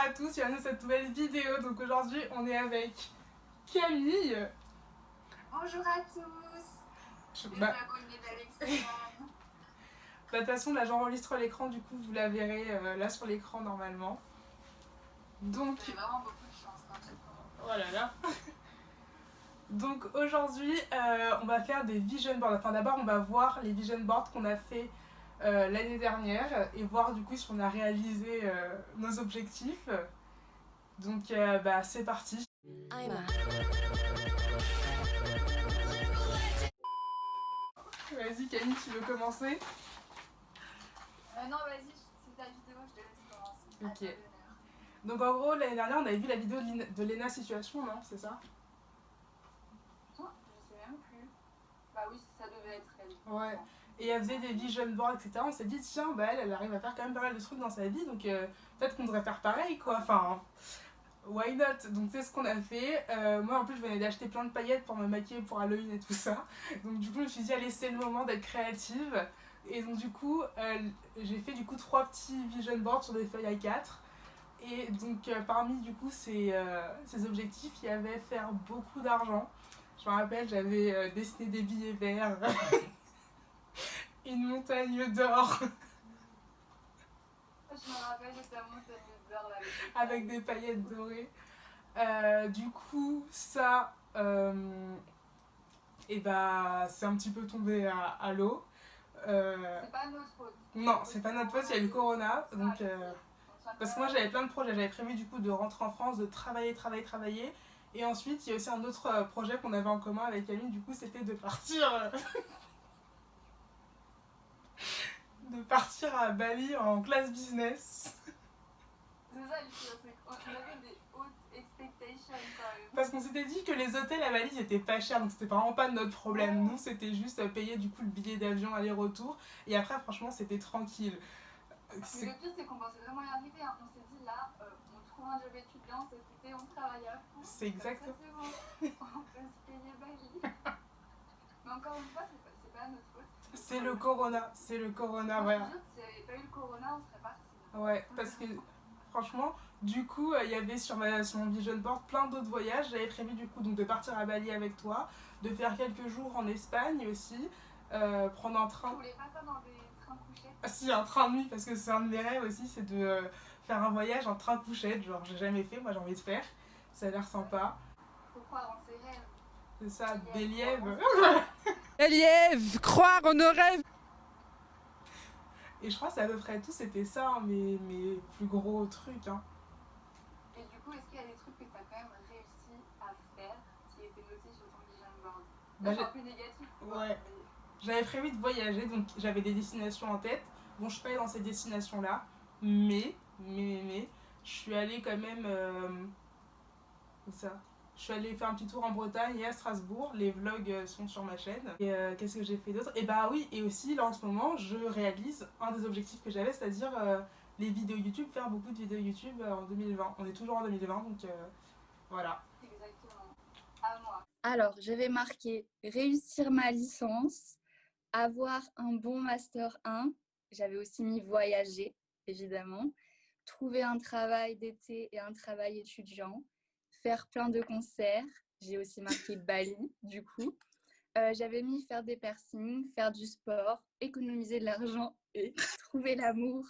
à tous, bienvenue dans cette nouvelle vidéo. Donc aujourd'hui on est avec Camille. Bonjour à tous, les abonnés d'Alexandre. De toute façon là j'enregistre l'écran, du coup vous la verrez là sur l'écran normalement. Donc... J'ai vraiment beaucoup de chance. Oh là là. Donc aujourd'hui on va faire des vision boards. Enfin d'abord on va voir les vision boards qu'on a fait l'année dernière et voir du coup si on a réalisé nos objectifs. Donc c'est parti. Vas-y Camille, tu veux commencer? Non, vas-y, c'est ta vidéo, je te laisse commencer. Ok. Donc en gros, l'année dernière, on avait vu la vidéo de Lena Situation, non? C'est ça? Je sais même plus. Bah oui, ça devait être elle. Ouais. Et elle faisait des vision boards, etc. On s'est dit, tiens, elle arrive à faire quand même pas mal de trucs dans sa vie, donc peut-être qu'on devrait faire pareil, quoi. Enfin, why not? Donc c'est ce qu'on a fait. Moi, en plus, je venais d'acheter plein de paillettes pour me maquiller pour Halloween et tout ça. Donc du coup, je me suis dit, allez, c'est le moment d'être créative. Et donc du coup, j'ai fait du coup 3 petits vision boards sur des feuilles A4. Et donc parmi du coup ces objectifs, il y avait faire beaucoup d'argent. Je me rappelle, j'avais dessiné des billets verts, une montagne d'or. Je me rappelle de ta montagne d'or là, avec des paillettes dorées. Du coup, ça, c'est un petit peu tombé à l'eau. C'est pas notre faute. Non, c'est pas notre faute, il y a eu le corona. Donc, parce que moi j'avais plein de projets, j'avais prévu du coup de rentrer en France, de travailler. Et ensuite, il y a aussi un autre projet qu'on avait en commun avec Camille, du coup c'était de partir à Bali en classe business. C'est ça le pire, c'est qu'on avait des hautes expectations quand même. Parce qu'on s'était dit que les hôtels à Bali c'était pas cher, donc c'était vraiment pas notre problème. Nous c'était juste payer du coup le billet d'avion aller-retour. Et après franchement c'était tranquille. Mais le pire c'est qu'on pensait vraiment y arriver, hein. On s'est dit là, on trouve un job étudiant, cet été on travaille à fond. C'est exactement. C'est bon, on peut se payer Bali. Mais encore une fois, c'est pas notre faute. C'est le corona, ouais. ouais. S'il n'y avait pas eu le corona, on serait parti. Ouais, parce que franchement, du coup, il y avait sur mon vision board plein d'autres voyages. J'avais prévu du coup donc, de partir à Bali avec toi, de faire quelques jours en Espagne aussi, prendre un train. Tu voulais pas ça dans des trains couchettes? Ah si, un train de nuit, parce que c'est un de mes rêves aussi, c'est de faire un voyage en train couchette. Genre, j'ai jamais fait, moi j'ai envie de faire. Ça a l'air sympa. Faut croire en ses rêves. C'est ça, des lièvres. Des lièvres, croire en nos rêves. Et je crois que c'est à peu près tout, c'était ça, hein, mes plus gros trucs. Hein. Et du coup, est-ce qu'il y a des trucs que tu as quand même réussi à faire qui étaient notés sur ton vision board? Là, c'est un peu négatif. Ouais. J'avais prévu de voyager, donc j'avais des destinations en tête. Bon, je suis pas allée dans ces destinations-là, mais, je suis allée quand même... où ça? Je suis allée faire un petit tour en Bretagne et à Strasbourg. Les vlogs sont sur ma chaîne. Et qu'est-ce que j'ai fait d'autre? Et bah oui, et aussi là en ce moment, je réalise un des objectifs que j'avais, c'est-à-dire les vidéos YouTube, faire beaucoup de vidéos YouTube en 2020. On est toujours en 2020, donc voilà. Exactement. À moi. Alors, j'avais marqué réussir ma licence, avoir un bon master 1. J'avais aussi mis voyager, évidemment. Trouver un travail d'été et un travail étudiant. Faire plein de concerts. J'ai aussi marqué Bali, du coup. J'avais mis faire des piercings, faire du sport, économiser de l'argent et trouver l'amour.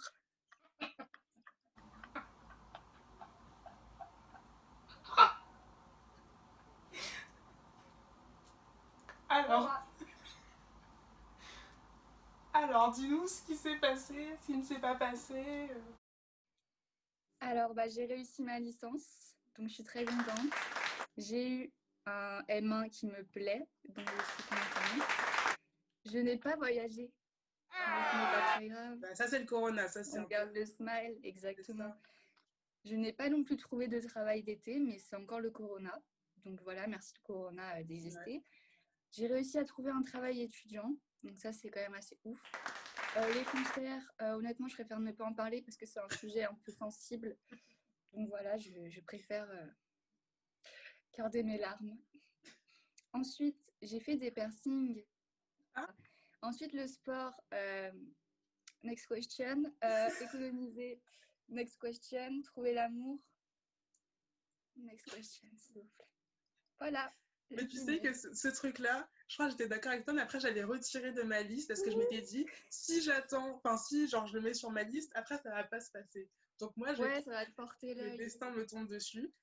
Alors dis-nous ce qui s'est passé, ce qui ne s'est pas passé. Alors, j'ai réussi ma licence, donc je suis très contente. J'ai eu un M1 qui me plaît, donc je suis contente. Je n'ai pas voyagé, mais ce n'est pas très grave. Bah, ça c'est le corona, ça c'est. On garde le smile, exactement. Je n'ai pas non plus trouvé de travail d'été, mais c'est encore le corona. Donc voilà, merci le corona d'exister. Ouais. J'ai réussi à trouver un travail étudiant, donc ça c'est quand même assez ouf. Les concerts, honnêtement, je préfère ne pas en parler parce que c'est un sujet un peu sensible. Donc voilà, je préfère garder mes larmes. Ensuite, j'ai fait des piercings. Ensuite, le sport. Next question. Économiser Next question, trouver l'amour. Next question, s'il vous plaît. Voilà. Mais tu sais que ce truc-là, je crois que j'étais d'accord avec toi, mais après j'avais retiré de ma liste parce que je m'étais dit, si j'attends, enfin si genre je le mets sur ma liste, après ça va pas se passer. Donc moi, ouais, ça va te porter le l'œil. destin me tombe dessus.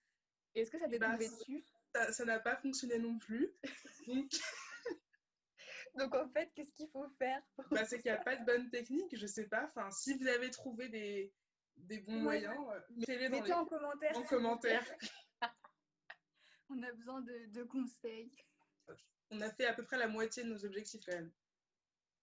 Est-ce que ça t'est tombé dessus? Ça n'a pas fonctionné non plus. Donc en fait, qu'est-ce qu'il faut faire? C'est qu'il n'y a pas de bonne technique, je sais pas. Enfin, si vous avez trouvé des bons moyens, mettez-les mettez en commentaire. En commentaire. On a besoin de conseils. On a fait à peu près la moitié de nos objectifs quand même.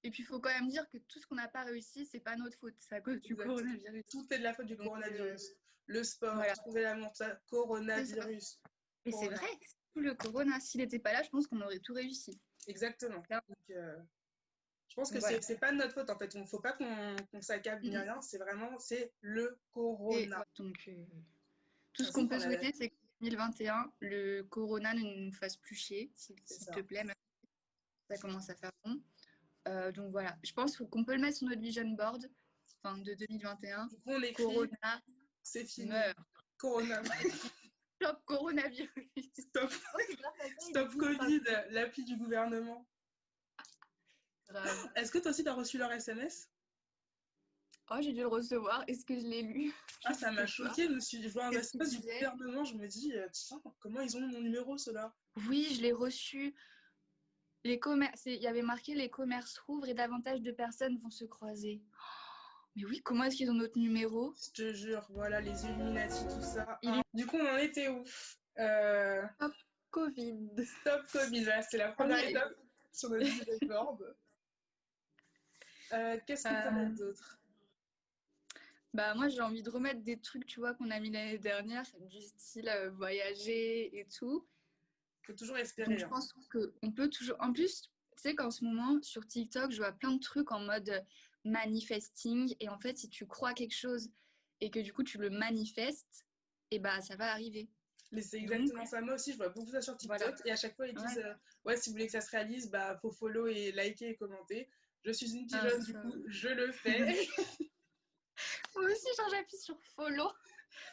Et puis il faut quand même dire que tout ce qu'on n'a pas réussi, c'est pas notre faute, c'est à cause du coronavirus. Tout est de la faute du coronavirus. Le sport, trouver l'amour, ça, coronavirus. Et c'est vrai, tout le corona, s'il n'était pas là, je pense qu'on aurait tout réussi. Exactement. Donc, je pense que c'est pas de notre faute en fait. Il ne faut pas qu'on s'accable ni rien. C'est vraiment le corona. Et, donc, tout ce qu'on peut souhaiter, c'est que 2021, le corona ne nous fasse plus chier, s'il te plaît. Même ça commence à faire bon. Donc voilà, je pense qu'on peut le mettre sur notre vision board de 2021. Du coup, on écrit, corona, c'est fini. Meurt. Corona. Stop coronavirus. Stop Covid, l'appli du gouvernement. Est-ce que toi aussi, tu as reçu leur SMS? Oh, j'ai dû le recevoir. Est-ce que je l'ai lu? Ça m'a choquée. Je vois un message du gouvernement. Je me dis, tiens, comment ils ont mon numéro, ceux-là? Oui, je l'ai reçu. Il y avait marqué les commerces rouvrent et davantage de personnes vont se croiser. Mais oui, comment est-ce qu'ils ont notre numéro? Je te jure, voilà, les Illuminati, tout ça. Du coup, on en était où? Stop Covid. Stop Covid, voilà, c'est la première étape sur notre vision board. Qu'est-ce que tu as d'autre? Moi, j'ai envie de remettre des trucs, tu vois, qu'on a mis l'année dernière, du style voyager et tout. Faut toujours espérer. Donc, je pense qu'on peut toujours... En plus, tu sais qu'en ce moment, sur TikTok, je vois plein de trucs en mode manifesting. Et en fait, si tu crois quelque chose et que du coup, tu le manifestes, et ça va arriver. Mais c'est exactement ça. Moi aussi, je vois beaucoup ça sur TikTok. Voilà. Et à chaque fois, ils disent si vous voulez que ça se réalise, faut follow et liker et commenter. Je suis une pigeonne, du coup, je le fais. Moi aussi, j'appuie sur follow.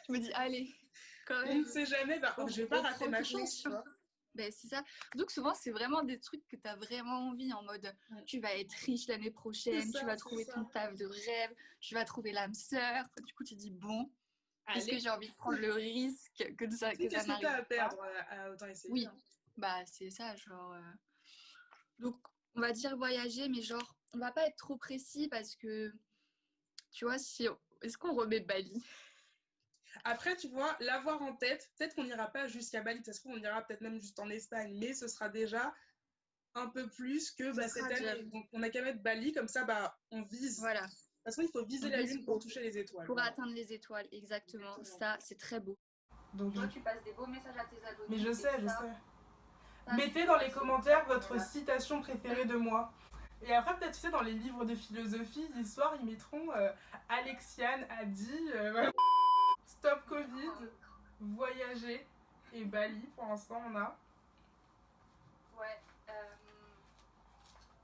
Je me dis, allez, quand même. On ne sait jamais, je vais pas rater ma chance, tu vois. C'est ça. Donc souvent, c'est vraiment des trucs que tu as vraiment envie, en mode tu vas être riche l'année prochaine, tu vas trouver ton taf de rêve, tu vas trouver l'âme sœur. Du coup, tu dis bon, est-ce que j'ai envie de prendre le risque que ça n'arrive pas? Qu'est-ce que tu as à perdre à autant essayer? Oui, c'est ça, genre. Donc, on va dire voyager, mais genre, on va pas être trop précis parce que, tu vois, est-ce qu'on remet Bali? Après, tu vois, l'avoir en tête, peut-être qu'on n'ira pas jusqu'à Bali, ça se trouve, on ira peut-être même juste en Espagne, mais ce sera déjà un peu plus que cette année. Donc, on a qu'à mettre Bali, comme ça, on vise. Voilà. De toute façon, il faut viser la lune pour toucher les étoiles. Pour atteindre les étoiles, exactement. Ça, c'est très beau. Donc, toi, tu passes des beaux messages à tes abonnés. Mais je sais. Mettez dans les commentaires votre citation préférée de moi. Et après, peut-être, tu sais, dans les livres de philosophie, d'histoire, ils mettront Alexiane a dit... Stop Covid, voyager et Bali, pour l'instant on a. Ouais.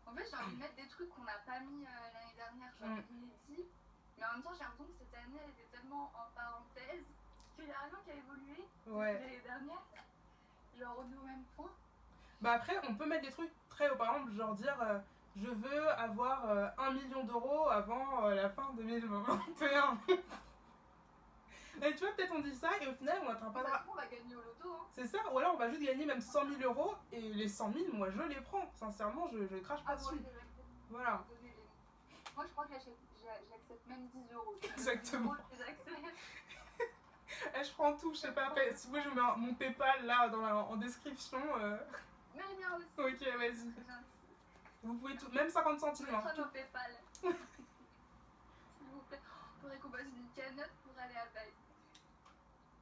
En fait, j'ai envie de mettre des trucs qu'on n'a pas mis l'année dernière, genre inédits. Mais en même temps, j'ai l'impression que cette année, elle était tellement en parenthèse qu'il n'y a rien qui a évolué l'année dernière. Genre, on est au même point. Après, on peut mettre des trucs très hauts, par exemple, genre dire je veux avoir 1 million d'euros avant la fin 2021. Et tu vois, peut-être on dit ça et au final on n'atteint pas. On va gagner au loto. Hein. C'est ça, ou alors on va juste gagner même 100 000 euros et les 100 000, moi je les prends. Sincèrement, je crache pas dessus. Voilà. Moi je crois que j'accepte même 10 euros. Exactement. Je prends tout, je sais pas. Après, si vous voulez, je mets mon PayPal là en description. Mais bien aussi. Ok, vas-y. Vous pouvez tout, même 50 centimes. Mettre mon PayPal. S'il vous plaît. Faudrait qu'on passe une cagnotte pour aller à Bali.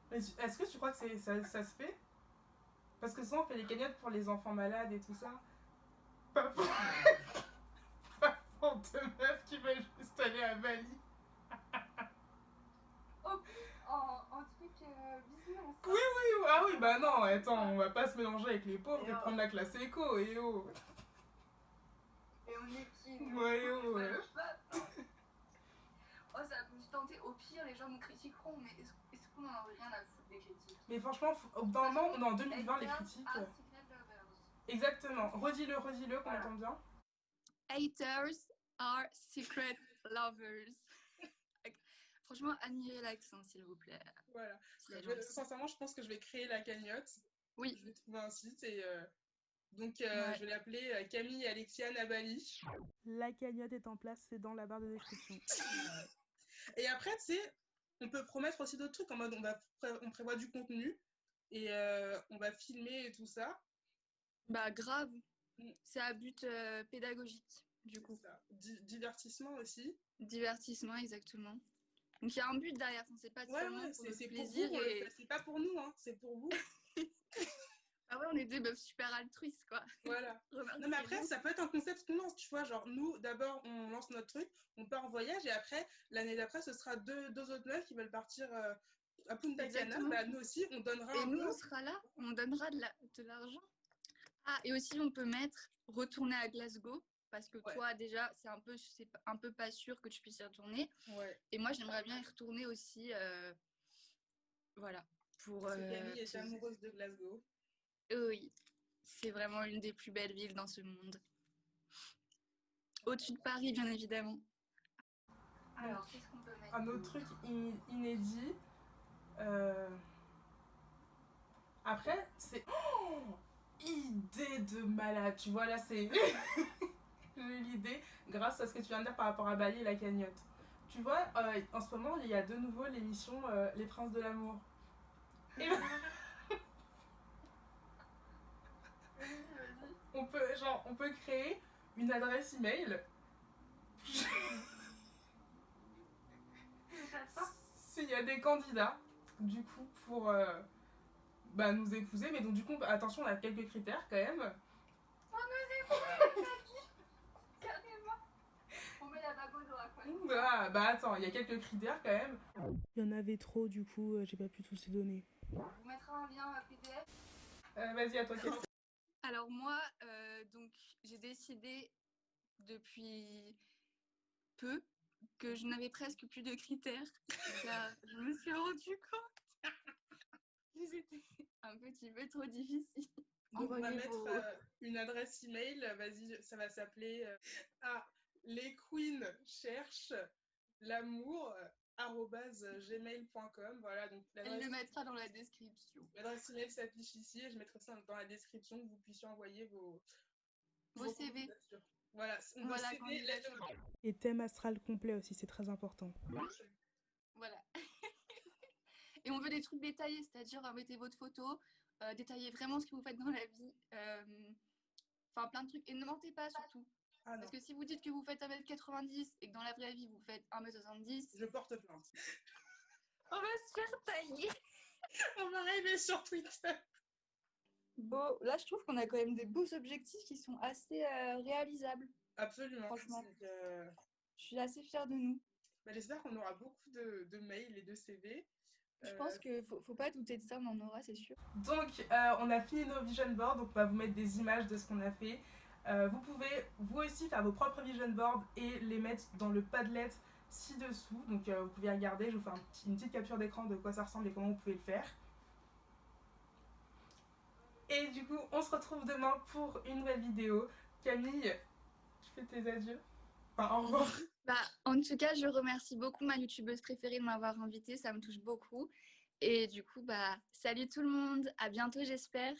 Est-ce que tu crois que ça se fait? Parce que souvent on fait les cagnottes pour les enfants malades et tout ça. Pas pour deux meufs qui veulent juste aller à Bali. En truc business. Oui, non, attends, on va pas se mélanger avec les pauvres et prendre la classe éco, et oh. Et on est qui? Ouais. Oh, ça peut me suis tentée, au pire, les gens nous critiqueront, mais est-ce qu'on en a rien à foutre des critiques? Mais franchement, au bout d'un moment, on est en 2020, les critiques. Exactement. Redis-le, qu'on entend bien. Haters are secret lovers. Franchement, admirez l'accent, s'il vous plaît. Voilà. Sincèrement, je pense que je vais créer la cagnotte. Oui. Je vais trouver un site et je vais l'appeler Camille Alexia Nabali. La cagnotte est en place, c'est dans la barre de description. Et après, tu sais, on peut promettre aussi d'autres trucs en mode on prévoit du contenu et on va filmer et tout ça. Bah grave. C'est à but pédagogique, du coup. Divertissement aussi. Divertissement, exactement. Donc il y a un but derrière, c'est pas seulement pour notre plaisir. Pour vous, c'est pas pour nous, hein, c'est pour vous. Ah ouais, on est des meufs super altruistes, quoi. Voilà. Non, mais après, ça peut être un concept qu'on lance, tu vois. Genre, nous, d'abord, on lance notre truc, on part en voyage, et après, l'année d'après, ce sera deux autres meufs qui veulent partir à Punta Cana. Bah, nous aussi, on donnera et nous, on sera là, on donnera de l'argent. Ah, et aussi, on peut mettre retourner à Glasgow, parce que toi, déjà, c'est un peu pas sûr que tu puisses y retourner. Ouais. Et moi, j'aimerais bien y retourner aussi. Voilà. Parce que Camille est amoureuse de Glasgow. Oui, c'est vraiment une des plus belles villes dans ce monde. Au-dessus de Paris, bien évidemment. Alors, qu'est-ce qu'on peut mettre? Un autre truc inédit. Après, c'est... idée de malade, tu vois, là, c'est... J'ai eu l'idée grâce à ce que tu viens de dire par rapport à Bali et la cagnotte. Tu vois, en ce moment, il y a de nouveau l'émission Les Princes de l'amour. Et... on peut créer une adresse email. S'il y a des candidats, du coup, pour nous épouser. Mais donc, du coup, attention, on a quelques critères quand même. On nous épouse, carrément. On met la bague au doigt, quoi. Bah attends, il y a quelques critères quand même. Il y en avait trop, du coup, j'ai pas pu tous les donner. On vous mettra un lien PDF. Vas-y, à toi, question. Alors moi, donc j'ai décidé depuis peu que je n'avais presque plus de critères, car je me suis rendu compte qu'ils étaient un petit peu trop difficiles. Donc on va mettre une adresse email, vas-y, ça va s'appeler les queens cherchent l'amour @gmail.com. Voilà, donc elle le mettra dans la description. L'adresse email s'affiche ici et je mettrai ça dans la description que vous puissiez envoyer vos CV. Voilà, voilà CV, et thème astral complet aussi, c'est très important. Voilà. Et on veut des trucs détaillés, c'est-à-dire mettez votre photo, détaillez vraiment ce que vous faites dans la vie, enfin plein de trucs. Et ne mentez pas surtout. Parce que si vous dites que vous faites 1m90 et que dans la vraie vie vous faites 1m70... Je porte plainte. On va se faire tailler. On va arriver sur Twitter. Bon, là je trouve qu'on a quand même des beaux objectifs qui sont assez réalisables. Absolument. Franchement. Je suis assez fière de nous. Bah, j'espère qu'on aura beaucoup de mails et de CV. Je pense qu'il faut pas douter de ça, on en aura, c'est sûr. Donc, on a fini nos vision boards, donc on va vous mettre des images de ce qu'on a fait. Vous pouvez, vous aussi, faire vos propres vision boards et les mettre dans le Padlet ci-dessous. Donc, vous pouvez regarder, je vous fais une petite capture d'écran de quoi ça ressemble et comment vous pouvez le faire. Et du coup, on se retrouve demain pour une nouvelle vidéo. Camille, tu fais tes adieux. Enfin, au revoir. En tout cas, je remercie beaucoup ma youtubeuse préférée de m'avoir invitée, ça me touche beaucoup. Et du coup, salut tout le monde, à bientôt j'espère.